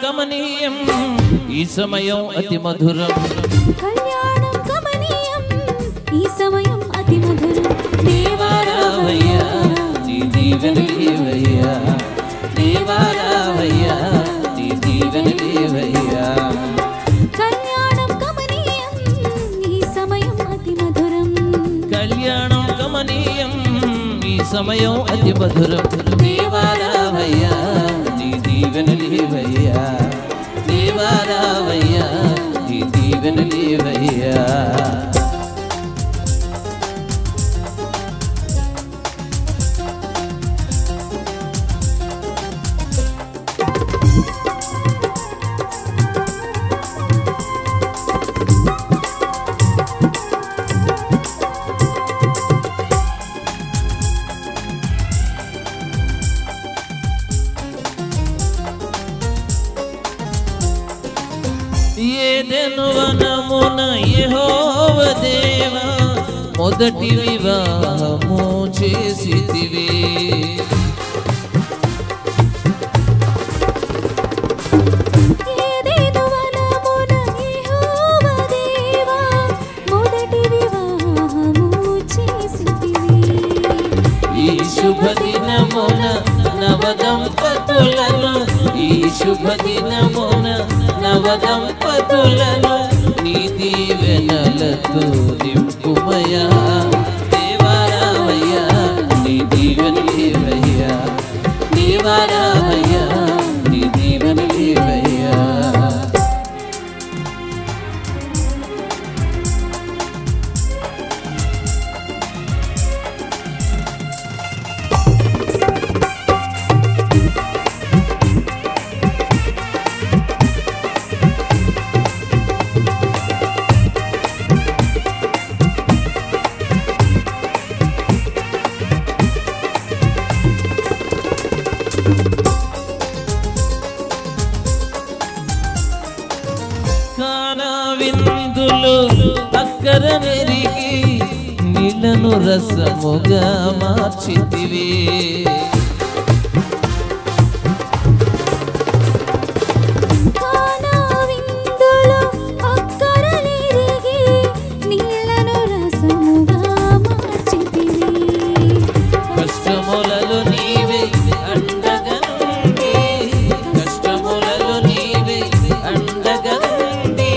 కమనీయం ఈ సమయం అతి మధురం కళ్యాణం కమనీయం ఈ సమయం అతి మధురం దేవా రావయ్యా నీ దీవెనలేవయ్యా దేవా రావయ్యా నీ దీవెనలేవయ్యా కళ్యాణం కమనీయం ఈ సమయం అతి మధురం కళ్యాణం కమనీయం ఈ సమయం అతి మధురం దేవా రావయ్యా నీ దీవెనలేవయ్యా దేవా రావయ్యా నీ దీవెనలేవయ్యా ఏదెను వనమున యెహోవా దేవా మొదటి వివాహము చేసితివి ఏదెను వనమున యెహోవా దేవా మొదటి వివాహము చేసితివి ఈ శుభదినమున నవదంపతులను ఈ శుభదినమున నవదంపతులను నీ దీవెనలతో నింపుమయా దేవా రావయ్యా నీ దీవెనలేవయ్యా దేవా రావయ్యా నీ దీవెనలేవయ్యా విందులు అక్కర నెరిగి నీళ్లను రసముగా మార్చితివి కానా విందులు అక్కర నెరిగి నీళ్లను రసముగా మార్చితివి కష్టములలో నీవే అండగా నుండి కష్టములలో నీవే అండగా నుండి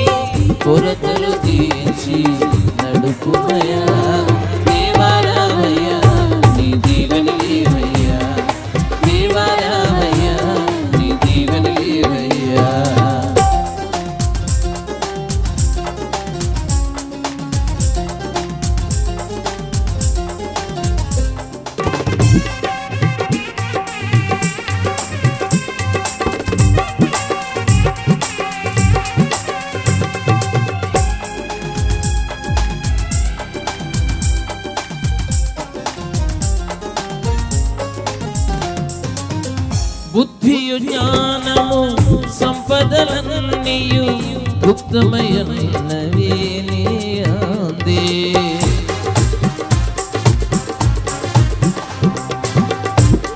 కొరతలు తీర్చి నడుపుమయా దేవా రావయ్యా నీ దీవెనలేవయ్యా దేవా రావయ్యా నీ దీవెనలేవయ్యా బుద్ధియు జ్ఞానము సంపదలన్నీయు గుప్తమయన్నవి నీ అందే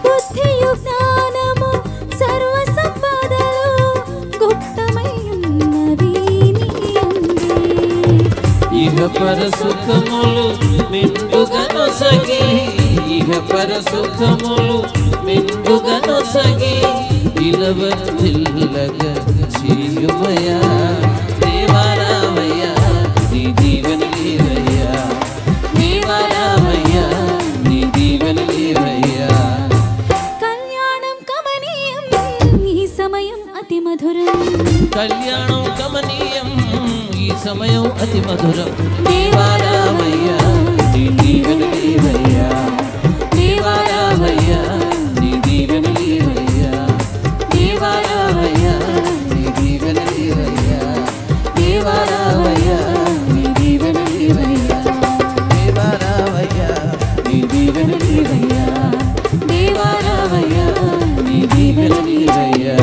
బుద్ధియు జ్ఞానము సర్వ సంపదలు గుప్తమైయున్నవి నీ అందే ఇహ పర సుఖములు మెండుగా నొసగి ఇహ పర సుఖములు మెండుగా నొసగి ఇలవర్తిల్లగా చేయుమయా దేవా రావయ్యా నీ దీవెనలేవయ్యా దేవా రావయ్యా నీ దీవెనలేవయ్యా కళ్యాణం కమనీయం ఈ సమయం అతి మధురం కళ్యాణం కమనీయం ఈ సమయం అతి మధురం దేవా రావయ్యా నీ దీవెనలేవయ్యా దేవా రావయ్యా నీ దీవెనలేవయ్యా దేవా రావయ్యా నీ దీవెనలేవయ్యా దేవా రావయ్యా నీ దీవెనలేవయ్యా దేవా రావయ్యా నీ దీవెనలేవయ్యా దేవా రావయ్యా నీ దీవెనలేవయ్యా